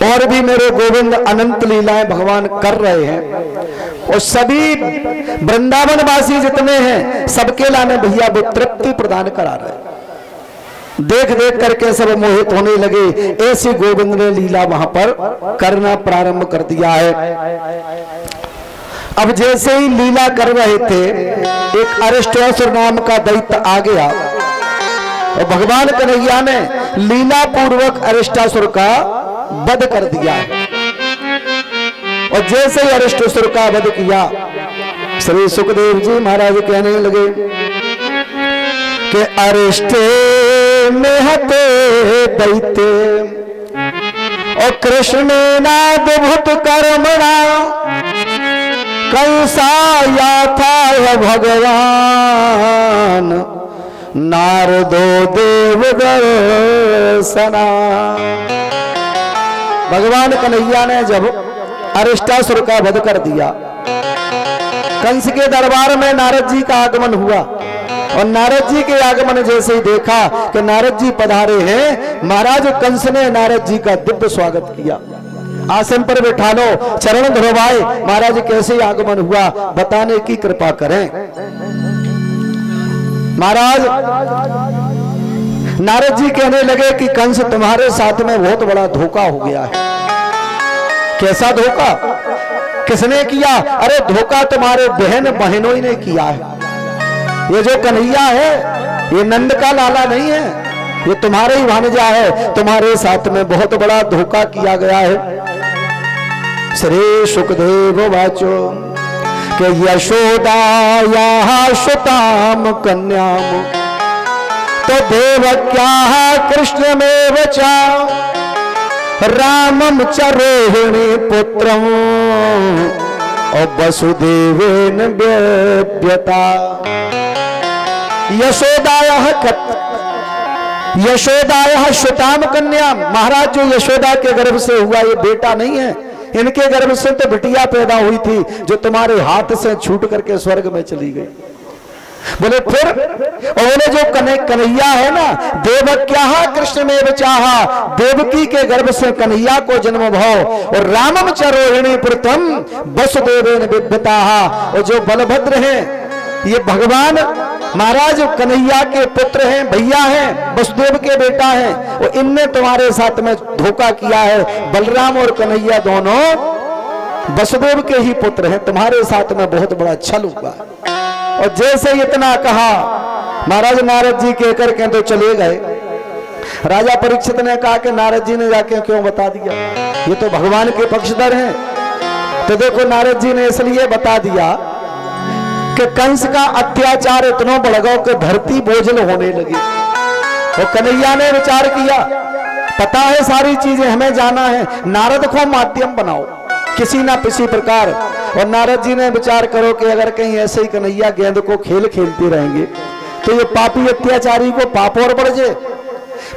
और भी मेरे गोविंद अनंत लीलाएं भगवान कर रहे हैं। और सभी वृंदावन वासी जितने हैं सबके लाने भैया वो तृप्ति प्रदान करा रहे हैं। देख देख करके सब मोहित होने लगे। ऐसी गोविंद ने लीला वहां पर करना प्रारंभ कर दिया है। अब जैसे ही लीला कर रहे थे एक अरिष्टासुर नाम का दैत्य आ गया और भगवान कन्हैया ने लीला पूर्वक अरिष्टासुर का वध कर दिया। और जैसे ही अरिष्टासुर का वध किया श्री सुखदेव जी महाराज कहने लगे कि अरिष्टे में हते दैत्य और कृष्ण नादभुत कर्मणा कैसा याथा भगवान नारदो देव दर्शना। भगवान कन्हैया ने जब अरिष्टासुर का वध कर दिया कंस के दरबार में नारद जी का आगमन हुआ। और नारद जी के आगमन जैसे ही देखा कि नारद जी पधारे हैं, महाराज कंस ने नारद जी का दिव्य स्वागत किया। आसन पर बैठा लो, चरण धोवाए। महाराज कैसे आगमन हुआ बताने की कृपा करें। महाराज नारद जी कहने लगे कि कंस तुम्हारे साथ में बहुत बड़ा धोखा हो गया है। कैसा धोखा? किसने किया? अरे धोखा तुम्हारे बहन बहनों ने किया है। ये जो कन्हैया है ये नंद का लाला नहीं है, ये तुम्हारे ही भांजा है। तुम्हारे साथ में बहुत बड़ा धोखा किया गया है। श्री सुखदेव वाचो के यशोदाया सुताम कन्याम तो देवक्या कृष्णमेव च रामम च रोहिणी पुत्रम और वसुदेवेन व्यता। यशोदाया सुताम कन्या। महाराज जो यशोदा के गर्भ से हुआ ये बेटा नहीं है, इनके गर्भ से तो बिटिया पैदा हुई थी जो तुम्हारे हाथ से छूट करके स्वर्ग में चली गई। बोले फिर? और बोले जो कन्हैया है ना, देवक्या कृष्ण में बचाहा, देवकी के गर्भ से कन्हैया को जन्म भाव। और रामम च रोहिणी प्रथम वसुदेवेन विद्यताहा। और जो बलभद्र हैं ये भगवान महाराज कन्हैया के पुत्र हैं, भैया हैं, वसुदेव के बेटा हैं। और इनने तुम्हारे साथ में धोखा किया है। बलराम और कन्हैया दोनों वसुदेव के ही पुत्र हैं। तुम्हारे साथ में बहुत बड़ा छल हुआ। और जैसे इतना कहा महाराज नारद जी कहकर के तो चले गए। राजा परीक्षित ने कहा कि नारद जी ने जाके क्यों बता दिया, ये तो भगवान के पक्षधर हैं। तो देखो नारद जी ने इसलिए बता दिया कि कंस का अत्याचार इतना बढ़ गया कि धरती बोझल होने लगी। और कन्हैया ने विचार किया, पता है सारी चीजें हमें जाना है, नारद को माध्यम बनाओ किसी ना किसी प्रकार। और नारद जी ने विचार करो कि अगर कहीं ऐसे ही कन्हैया गेंद को खेल खेलते रहेंगे तो ये पापी अत्याचारी को पाप और बढ़ जाए।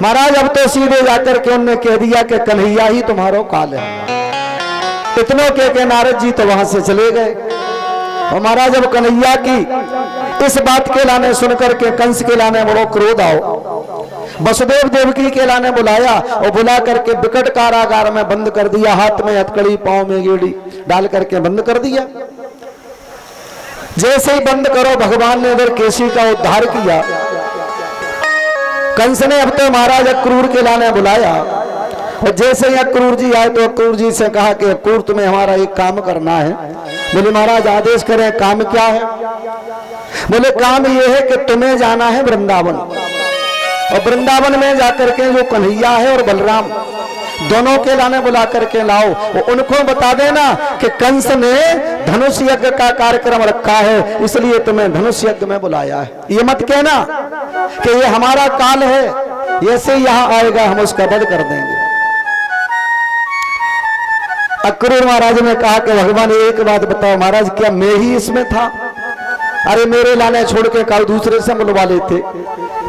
महाराज अब तो सीधे जाकर के उन्होंने कह दिया कि कन्हैया ही तुम्हारा काल है। इतनों के नारद जी तो वहां से चले गए। और महाराज जब कन्हैया की इस बात के लाने सुनकर के कंस के लाने बड़ो क्रोध आओ, वसुदेव देवकी के लाने बुलाया और बुला करके विकट कारागार में बंद कर दिया। हाथ में हथकड़ी, पांव में गेड़ी डाल करके बंद कर दिया। जैसे ही बंद करो भगवान ने इधर केसी का उद्धार किया। कंस ने अब तो महाराज अक्रूर के लाने बुलाया। और जैसे ही अक्रूर जी आए तो अक्रूर जी से कहा कि अक्रूर तुम्हें हमारा एक काम करना है। बोले महाराज आदेश करें, काम क्या है? बोले काम ये है कि तुम्हें जाना है वृंदावन। और वृंदावन में जाकर के जो कन्हैया है और बलराम दोनों के लाने बुला करके लाओ। और उनको बता देना कि कंस ने धनुष यज्ञ का कार्यक्रम रखा है, इसलिए तुम्हें धनुष यज्ञ में बुलाया है। ये मत कहना कि ये हमारा काल है, ऐसे यहाँ आएगा हम उसका वध कर देंगे। अक्रूर महाराज ने कहा कि भगवान एक बात बताओ महाराज, क्या मैं ही इसमें था? अरे मेरे लाने छोड़ के काल दूसरे से बुलवा लेते,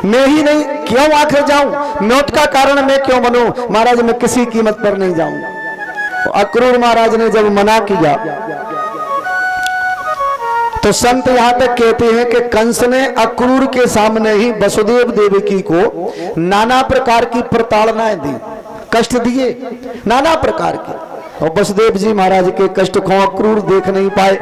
मैं ही नहीं क्यों आखिर जाऊं? मौत का कारण मैं क्यों बनूं? महाराज मैं किसी कीमत पर नहीं जाऊंगा। तो अक्रूर महाराज ने जब मना किया तो संत यहां तक कहते हैं कि कंस ने अक्रूर के सामने ही वसुदेव देवकी को नाना प्रकार की प्रताड़नाएं दी। कष्ट दिए नाना प्रकार के। और वसुदेव जी महाराज के कष्ट को अक्रूर देख नहीं पाए।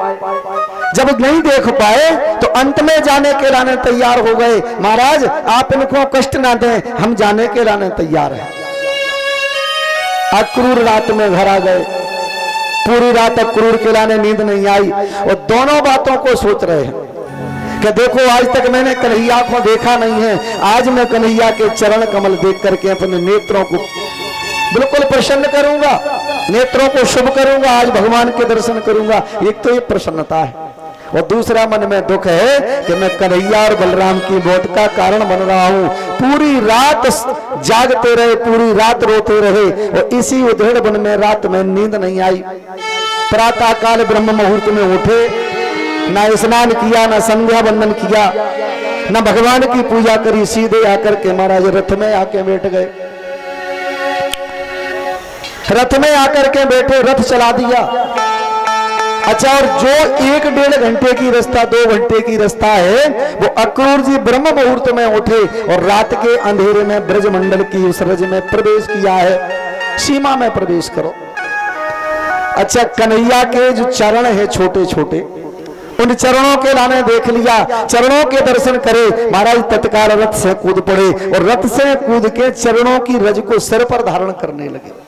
जब नहीं देख पाए तो अंत में जाने के लाने तैयार हो गए। महाराज आप इनको कष्ट ना दें, हम जाने के लाने तैयार हैं। अक्रूर रात में घर आ गए। पूरी रात अक्रूर के लाने नींद नहीं आई और दोनों बातों को सोच रहे हैं कि देखो आज तक मैंने कन्हैया को देखा नहीं है, आज मैं कन्हैया के चरण कमल देख करके अपने नेत्रों को बिल्कुल प्रसन्न करूंगा, नेत्रों को शुभ करूंगा, आज भगवान के दर्शन करूंगा। एक तो ये प्रसन्नता है और दूसरा मन में दुख है कि मैं कन्हैया और बलराम की मौत का कारण बन रहा हूं। पूरी रात जागते रहे, पूरी रात रोते रहे और इसी उधेड़ वन में रात में नींद नहीं आई। प्रातः काल ब्रह्म मुहूर्त में उठे, ना स्नान किया, ना संध्या बंदन किया, ना भगवान की पूजा करी, सीधे आकर के महाराज रथ में आके बैठ गए। रथ में आकर के बैठे, रथ चला दिया। अच्छा, और जो 1-1.5 घंटे की रास्ता, 2 घंटे की रास्ता है, वो अक्रूर जी ब्रह्म मुहूर्त में उठे और रात के अंधेरे में ब्रजमंडल की उस रज में प्रवेश किया है। सीमा में प्रवेश करो। अच्छा, कन्हैया के जो चरण है छोटे छोटे, उन चरणों के लाने देख लिया, चरणों के दर्शन करे। महाराज तत्काल रथ से कूद पड़े और रथ से कूद के चरणों की रज को सिर पर धारण करने लगे।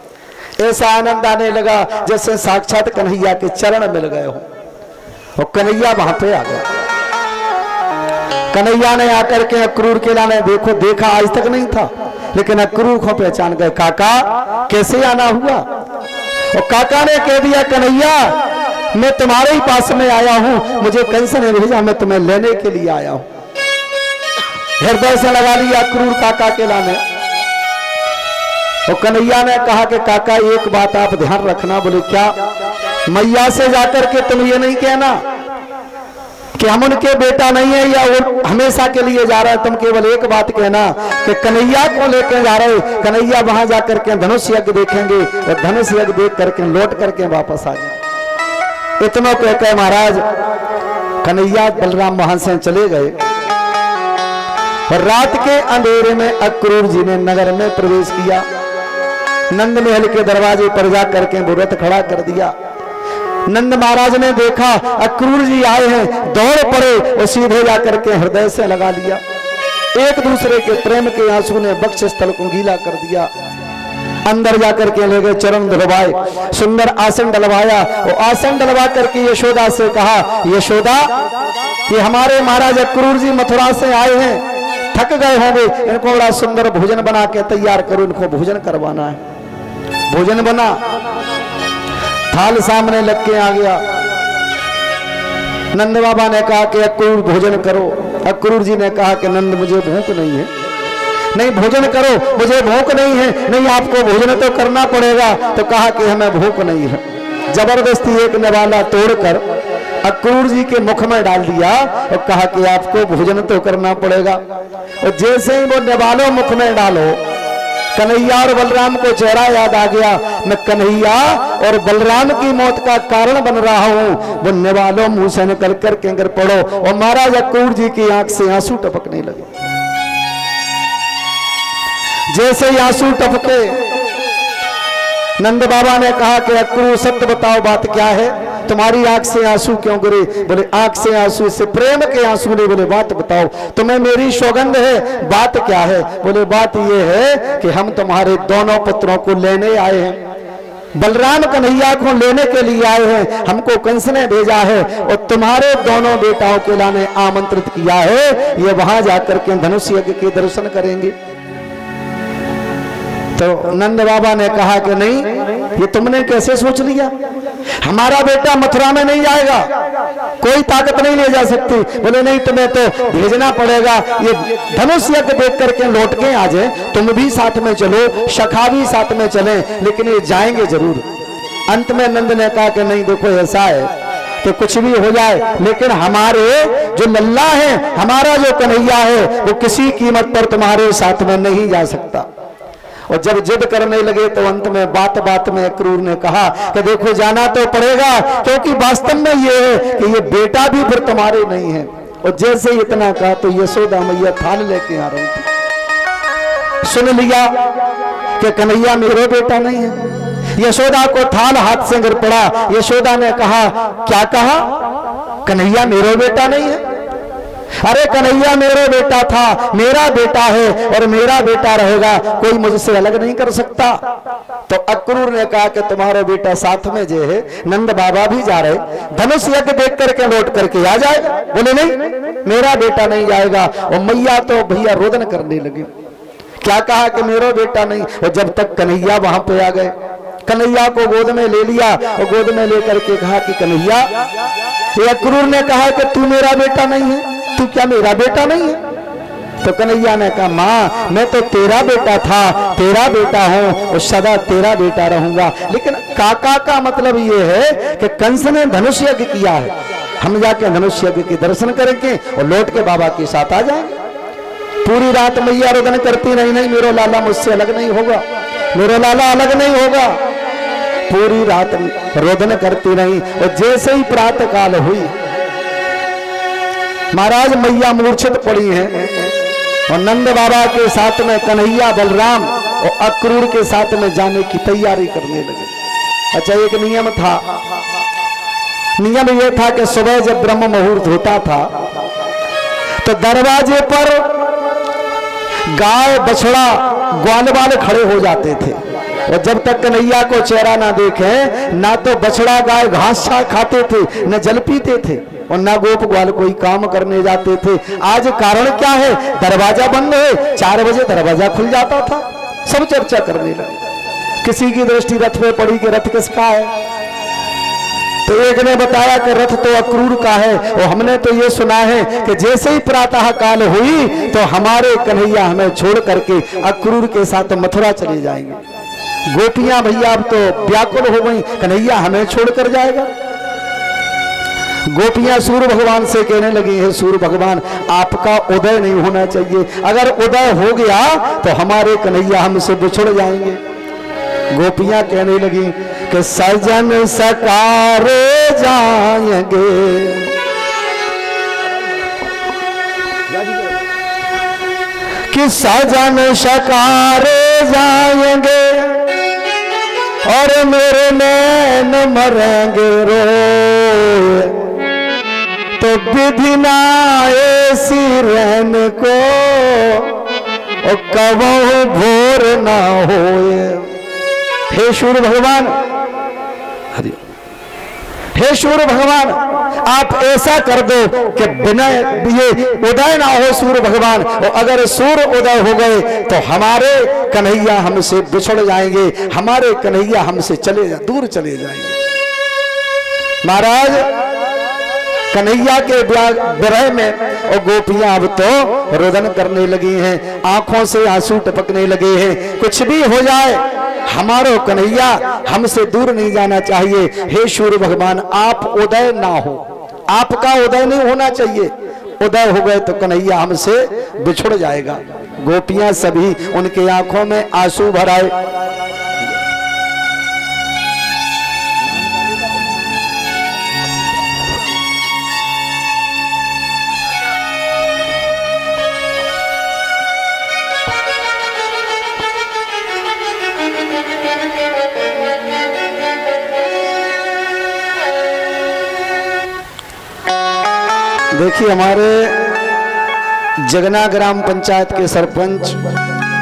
ऐसा आनंद आने लगा जैसे साक्षात कन्हैया के चरण मिल गए हो। और कन्हैया वहां पे आ गया। कन्हैया ने आकर के अक्रूर के लाने देखा, आज तक नहीं था, लेकिन अक्रूर को पहचान गए। काका कैसे आना हुआ? और काका ने कह दिया, कन्हैया मैं तुम्हारे ही पास में आया हूं, मुझे कंस ने भेजा, मैं तुम्हें लेने के लिए आया हूं। हृदय से लगा लिया अक्रूर काका के लाने। और कन्हैया ने कहा कि काका एक बात आप ध्यान रखना। बोले क्या? मैया से जाकर के तुम ये नहीं कहना कि हम उनके बेटा नहीं है या वो हमेशा के लिए जा रहा है। तुम केवल एक बात कहना कि कन्हैया को लेकर जा रहे, कन्हैया वहां जाकर के धनुष यज्ञ देखेंगे और धनुष यज्ञ देख करके लौट करके वापस आ जाए। इतना कहकर महाराज कन्हैया बलराम वहां से चले गए और रात के अंधेरे में अक्रूर जी ने नगर में प्रवेश किया। नंद महल के दरवाजे पर जाकर के वो रथ खड़ा कर दिया। नंद महाराज ने देखा अक्रूर जी आए हैं, दौड़ पड़े और सीधे जाकर के हृदय से लगा लिया। एक दूसरे के प्रेम के आंसू ने वक्ष स्थल को गीला कर दिया। अंदर जाकर के ले गए, चरण धुलवाए, सुंदर आसन डलवाया और आसन डलवा करके यशोदा से कहा, यशोदा ये हमारे महाराज अक्रूर जी मथुरा से आए हैं, थक गए होंगे, इनको बड़ा सुंदर भोजन बना के तैयार करो, इनको भोजन करवाना है। भोजन बना, थाल सामने लग के आ गया। नंद बाबा ने कहा कि अक्रूर भोजन करो। अक्रूर जी ने कहा कि नंद मुझे भूख नहीं है। नहीं भोजन करो, मुझे भूख नहीं है। नहीं आपको भोजन तो करना पड़ेगा। तो कहा कि हमें भूख नहीं है। जबरदस्ती एक निवाला तोड़कर अक्रूर जी के मुख में डाल दिया और कहा कि आपको भोजन तो करना पड़ेगा। और जैसे ही वो निवालो मुख में डालो, कन्हैया और बलराम को चेहरा याद आ गया। मैं कन्हैया और बलराम की मौत का कारण बन रहा हूं। वो निवालो मुंह से निकल कर के गिर पड़ो और महाराज अक्रूर जी की आंख से आंसू टपकने लगे। जैसे ही आंसू टपके, नंद बाबा ने कहा कि अक्रूर सत्य बताओ, बात क्या है, तुम्हारी आंख से आंसू क्यों गिरे? बोले आंख से आंसू इससे प्रेम के आंसू नहीं। बोले बात बताओ, तुम्हें मेरी सौगंध है, बात क्या है? बोले बात ये है कि हम तुम्हारे दोनों पुत्रों को लेने आए हैं। बलराम कन्हैया को लेने के लिए आए हैं, हमको कंस ने भेजा है और तुम्हारे दोनों बेटाओं के लाने आमंत्रित किया है। ये वहां जाकर के धनुष यज्ञ के दर्शन करेंगे। तो नंद बाबा ने कहा कि नहीं, ये तुमने कैसे सोच लिया? हमारा बेटा मथुरा में नहीं जाएगा, कोई ताकत नहीं ले जा सकती। बोले नहीं, तुम्हें तो भेजना पड़ेगा। ये धनुष यज्ञ देख करके लौट के आ जाए, तुम भी साथ में चलो, सखा भी साथ में चले, लेकिन ये जाएंगे जरूर। अंत में नंद ने कहा कि नहीं देखो ऐसा है कि कुछ भी हो जाए, लेकिन हमारे जो लल्ला है, हमारा जो कन्हैया है, वो किसी कीमत पर तुम्हारे साथ में नहीं जा सकता। और जब जिद करने लगे तो अंत में बात बात में अक्रूर ने कहा कि देखो जाना तो पड़ेगा, क्योंकि वास्तव में ये है कि ये बेटा भी फिर तुम्हारे नहीं है। और जैसे इतना कहा तो यशोदा मैया थाल लेके आ रही थी। सुन लिया कि कन्हैया मेरा बेटा नहीं है। यशोदा को थाल हाथ से गिर पड़ा। यशोदा ने कहा, क्या कहा? कन्हैया मेरा बेटा नहीं है? अरे कन्हैया मेरा बेटा था, मेरा बेटा है और मेरा बेटा रहेगा, कोई मुझसे अलग नहीं कर सकता। तो अक्रूर ने कहा कि तुम्हारा बेटा साथ में जो है नंद बाबा भी जा रहे, धनुष यज्ञ देख करके लौट करके आ जाएगा। बोले नहीं, मेरा बेटा नहीं जाएगा। और मैया तो भैया रोदन करने लगी। क्या कहा कि मेरा बेटा नहीं? और जब तक कन्हैया वहां पे आ गए, कन्हैया को गोद में ले लिया और गोद में लेकर के कहा कि कन्हैया, ये अक्रूर ने कहा कि तू मेरा बेटा नहीं है, तू क्या मेरा बेटा नहीं है? तो कन्हैया ने कहा, माँ मैं तो तेरा बेटा था, तेरा बेटा हूं और सदा तेरा बेटा रहूंगा। लेकिन काका का मतलब ये है कि कंस ने धनुष यज्ञ किया है, हम जाके धनुष यज्ञ के दर्शन करेंगे और लौट के बाबा के साथ आ जाएंगे। पूरी रात मैया रोदन करती नहीं, नहीं मेरा लाला मुझसे अलग नहीं होगा, मेरा लाला अलग नहीं होगा। पूरी रात रोदन करती रही और जैसे ही प्रातः काल हुई, महाराज मैया मूर्छित पड़ी हैं और नंद बाबा के साथ में कन्हैया, बलराम और अक्रूर के साथ में जाने की तैयारी करने लगे। अच्छा, एक नियम था, नियम यह था कि सुबह जब ब्रह्म मुहूर्त होता था तो दरवाजे पर गाय, बछड़ा, ग्वाल वाले खड़े हो जाते थे और जब तक कन्हैया को चेहरा ना देखे, ना तो बछड़ा गाय घास खाते थे, न जल पीते थे और ना गोप ग्वाल कोई काम करने जाते थे। आज कारण क्या है? दरवाजा बंद है, 4 बजे दरवाजा खुल जाता था, सब चर्चा करने लगे। किसी की दृष्टि रथ पे पड़ी कि रथ किसका है, तो एक ने बताया कि रथ तो अक्रूर का है। और हमने तो ये सुना है कि जैसे ही प्रातः काल हुई तो हमारे कन्हैया हमें छोड़ करके अक्रूर के साथ मथुरा चले जाएंगे। गोपियां भैया अब तो व्याकुल हो गई, कन्हैया हमें छोड़कर जाएगा। गोपियां सूर्य भगवान से कहने लगी, है सूर्य भगवान आपका उदय नहीं होना चाहिए, अगर उदय हो गया तो हमारे कन्हैया हमसे बिछुड़ जाएंगे। गोपियां कहने लगी कि सजन सकारे जाएंगे, कि सजन सकारे जाएंगे और मेरे नैन मरेंगे रोए, तो विधि ना ऐसी रहन को और कबहू भोर ना होए। हे सूर्य भगवान, हे सूर्य भगवान, आप ऐसा कर दो कि बिना ये उदय ना हो सूर्य भगवान, और अगर सूर्य उदय हो गए तो हमारे कन्हैया हमसे बिछड़ जाएंगे, हमारे कन्हैया हमसे दूर चले जाएंगे। महाराज कन्हैया के विरह में और गोपियां अब तो रोदन करने लगी हैं, आंखों से आंसू टपकने लगे हैं। कुछ भी हो जाए, हमारो कन्हैया हमसे दूर नहीं जाना चाहिए। हे सूर्य भगवान, आप उदय ना हो, आपका उदय नहीं होना चाहिए, उदय हो गए तो कन्हैया हमसे बिछुड़ जाएगा। गोपियां सभी उनके आंखों में आंसू भर आए। देखिए, हमारे जगना ग्राम पंचायत के सरपंच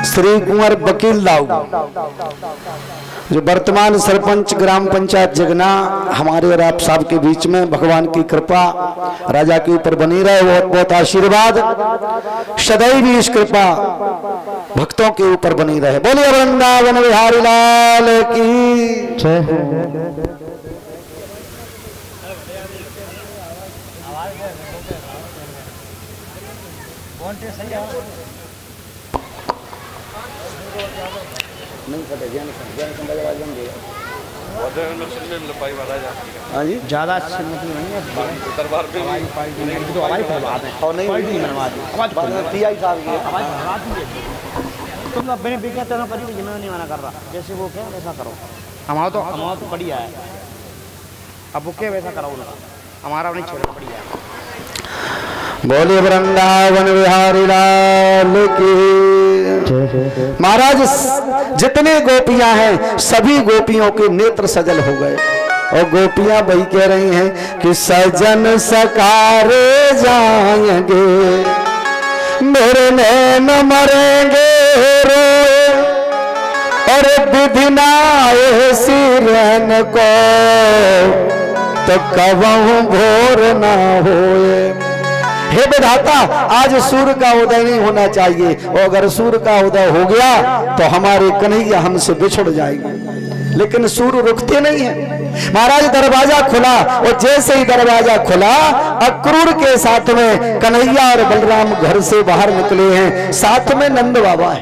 श्री कुंवर वकील दाऊ, जो वर्तमान सरपंच ग्राम पंचायत जगना, हमारे और आप साहब के बीच में भगवान की कृपा राजा के ऊपर बनी रहे, बहुत बहुत आशीर्वाद सदैव इस कृपा भक्तों के ऊपर बनी रहे। बोलिए वृंदावन बिहारी लाल की जय। हाँ जी, ज़्यादा नहीं है दरबार पे तो हमारी बात है और नहीं तुम अपने बिगड़ तो नहीं मना कर रहा, जैसे वो क्या वैसा करो। हमारा तो बढ़िया है, अब वो क्या वैसा करो, हमारा नहीं छोड़ना बढ़िया है। बोले वृंदावन बिहारी लाल की। महाराज जितने गोपियां हैं सभी गोपियों के नेत्र सजल हो गए और गोपियां वही कह रही हैं कि सजन सकारे जाएंगे मेरे नैन मरेंगे रोए और विधि ना ऐसी रैन को तो कबहू भोर ना होए। हे विधाता आज सूर्य का उदय नहीं होना चाहिए और अगर सूर्य का उदय हो गया तो हमारे कन्हैया हमसे बिछड़ जाएंगे, लेकिन सूर्य रुकते नहीं है। महाराज दरवाजा खुला और जैसे ही दरवाजा खुला अक्रूर के साथ में कन्हैया और बलराम घर से बाहर निकले हैं, साथ में नंद बाबा है।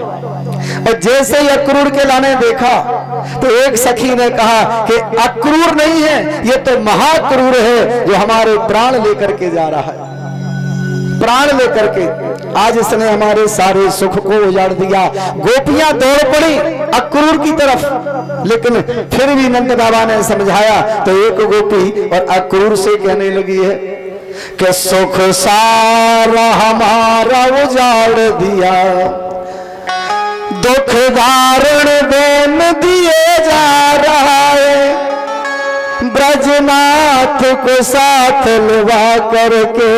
और जैसे ही अक्रूर के लाने देखा तो एक सखी ने कहा कि अक्रूर नहीं है, ये तो महाक्रूर है जो हमारे प्राण लेकर के जा रहा है, प्राण लेकर के। आज इसने हमारे सारे सुख को उजाड़ दिया। गोपियां दौड़ पड़ी अक्रूर की तरफ, लेकिन फिर भी नंद बाबा ने समझाया तो एक गोपी और अक्रूर से कहने लगी है कि सुख सारा हमारा उजाड़ दिया, दुख धारण देन दिए जा रहा है, ब्रजनाथ को साथ लगा करके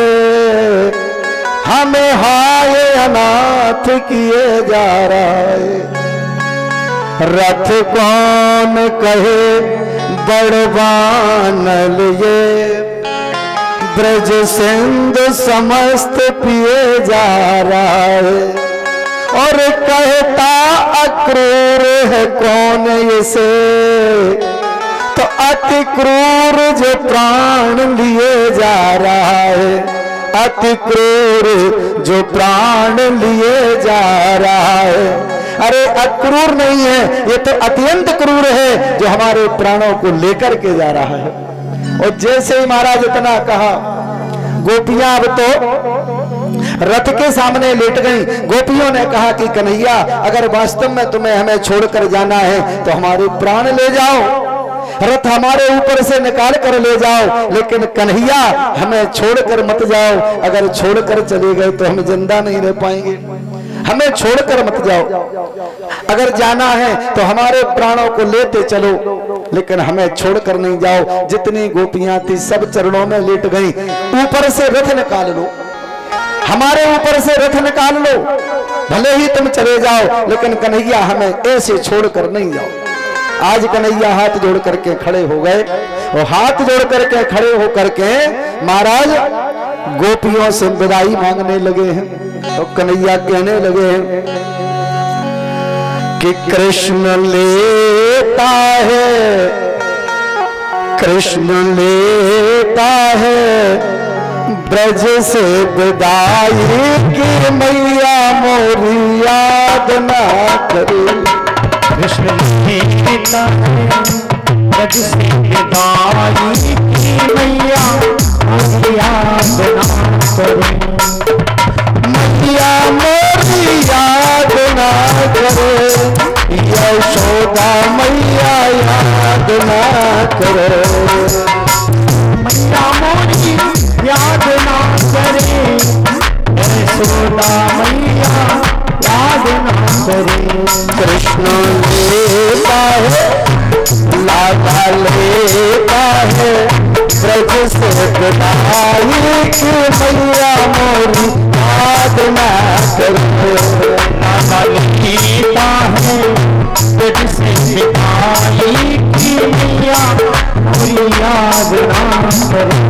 हमें हाय अनाथ किए जा रहा है। रथ कौन कहे बड़वानल ये ब्रज सिंधु समस्त पिए जा रहा है, और कहता अक्रूर है कौन इसे तो अति क्रूर जो प्राण लिए जा रहा है, अति क्रूर जो प्राण लिए जा रहा है। अरे अक्रूर नहीं है, ये तो अत्यंत क्रूर है जो हमारे प्राणों को लेकर के जा रहा है। और जैसे ही महाराज इतना कहा गोपियां अब तो रथ के सामने लेट गईं। गोपियों ने कहा कि कन्हैया अगर वास्तव में तुम्हें हमें छोड़कर जाना है तो हमारे प्राण ले जाओ, रथ हमारे ऊपर से निकाल कर ले जाओ, लेकिन कन्हैया हमें छोड़कर मत जाओ, अगर छोड़कर चले गए तो हम जिंदा नहीं रह पाएंगे, हमें छोड़कर मत जाओ, अगर जाना है तो हमारे प्राणों को लेते चलो, लेकिन हमें छोड़कर नहीं जाओ। जितनी गोपियां थी सब चरणों में लेट गई। ऊपर से रथ निकाल लो, हमारे ऊपर से रथ निकाल लो, भले ही तुम चले जाओ, लेकिन कन्हैया हमें ऐसे छोड़कर नहीं जाओ। आज कन्हैया हाथ जोड़ करके खड़े हो गए और हाथ जोड़ करके खड़े हो करके महाराज गोपियों से विदाई मांगने लगे हैं। तो कन्हैया कहने लगे हैं कि कृष्ण लेता है, कृष्ण लेता है ब्रज से विदाई की मैया मोरी याद ना करे। कृष्ण लेता है ब्रज से विदाई की मैया मोरी याद ना करे, मैया मोरी याद ना करे, यशोदा मैया याद ना करे, मैया मोरी याद ना करे, यशोदा मैया याद ना करे। कृष्ण लेता है लाडा लेता है ब्रज से विदाई की मैया मोरी याद ना करे। लाडा लेता है ब्रज से विदाई की मैया मोरी याद ना करे।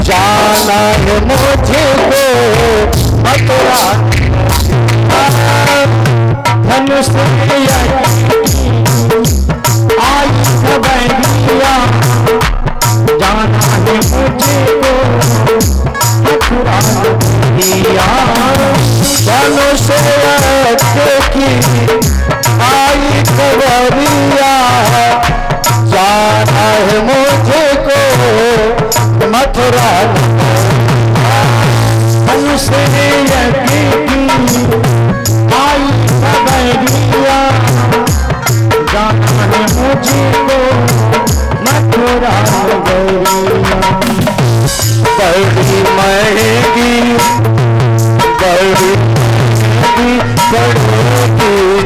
जाना है मुझे को मथुरा धनुष आई खबरिया जाना है मुझे को मथुरा दिया धनुष की आई खबरिया जाना है मुझे को मथुरा धनुष की आई खबरिया जाना है मुझे को मथुरा गया बड़ी महंगी बड़ी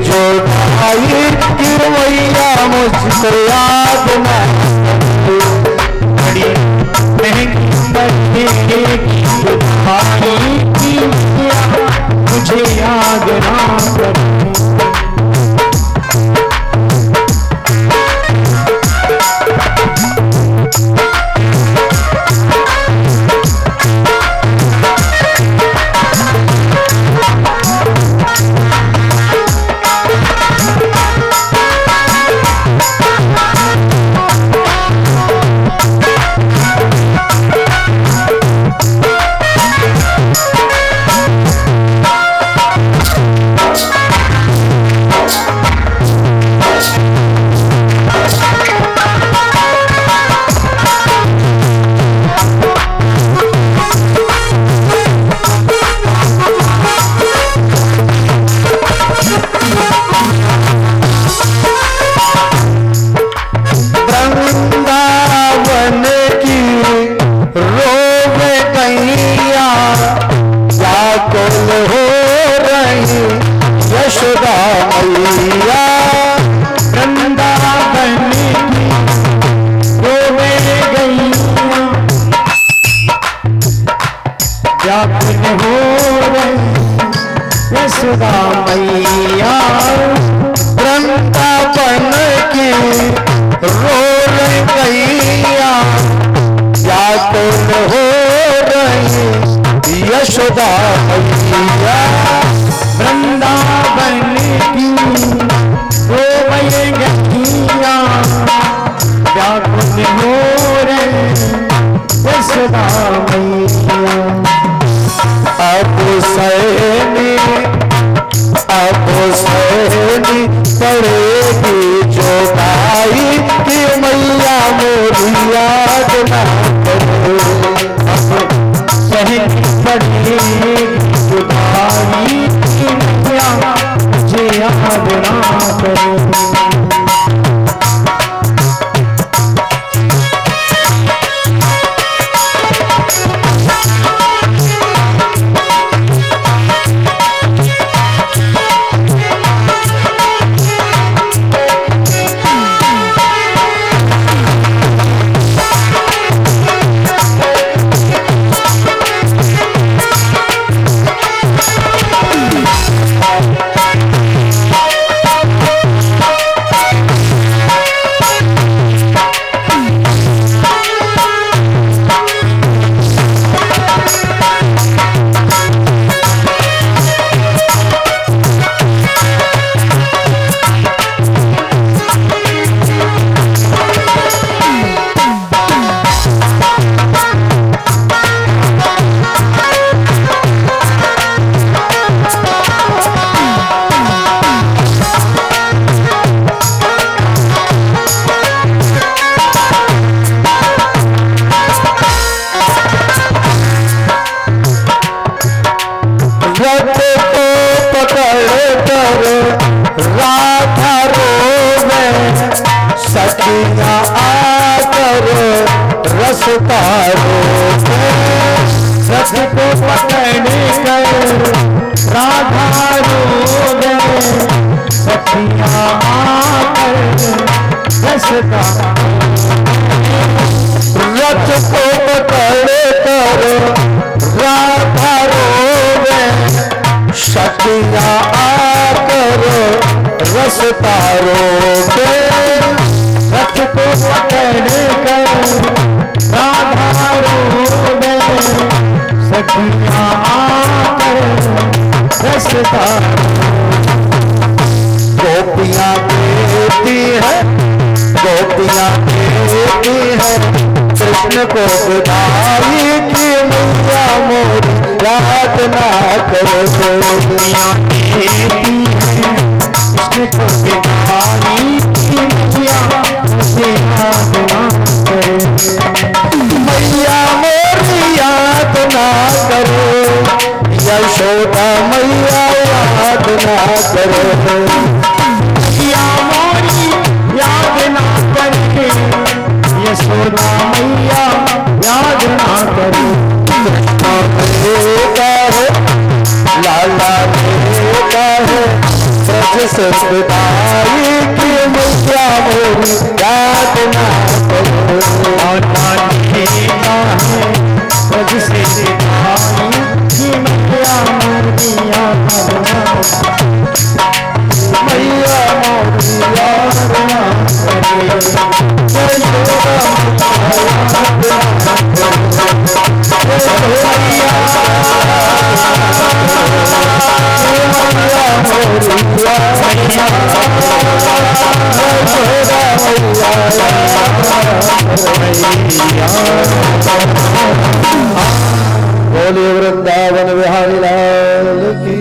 जो भाई की मैया मुझको याद न बड़ी महंगी बर्थडे भाई की मुझे याद ना करे यशोदा मैया वृंदावन की रो गैया व्याकुल हो रही यशोदा मैया वृंदावन की रो गैया व्याकुल हो रही यशोदा मैया अब सहनी पड़ेगी जो भाई की मैया मोरी याद ना करो सहनी पड़ेगी जो भाई की मैया मुझे याद ना करो सखिया आकर रसता रस को पकड़ कर राधा रोवे सखिया आकर रसता रथ को पकड़ कर राधा रोवे सखिया आकर रसता रोवे रथ को पकड़ कर राधा रोवे शक्तियाँ देती है कृष्ण को बुधाई की मैया मोरी याद ना करो शक्तियाँ देती है कृष्ण को बुधाई की मैया मुझे याद ना करो मैया मोरी याद ना करो यशोदा मैया याद ना करो मैया मोरी याद ना करके यशोदा मैया याद ना करो कृष्णा है लाला का है ब्रज सदाई की मैया मोरी याद ना करो लाला का है ब्रज सदाई की मैया मोरी याद ना मैया मोरी याद ना बोलिए वृंदावन बिहारी लाल की।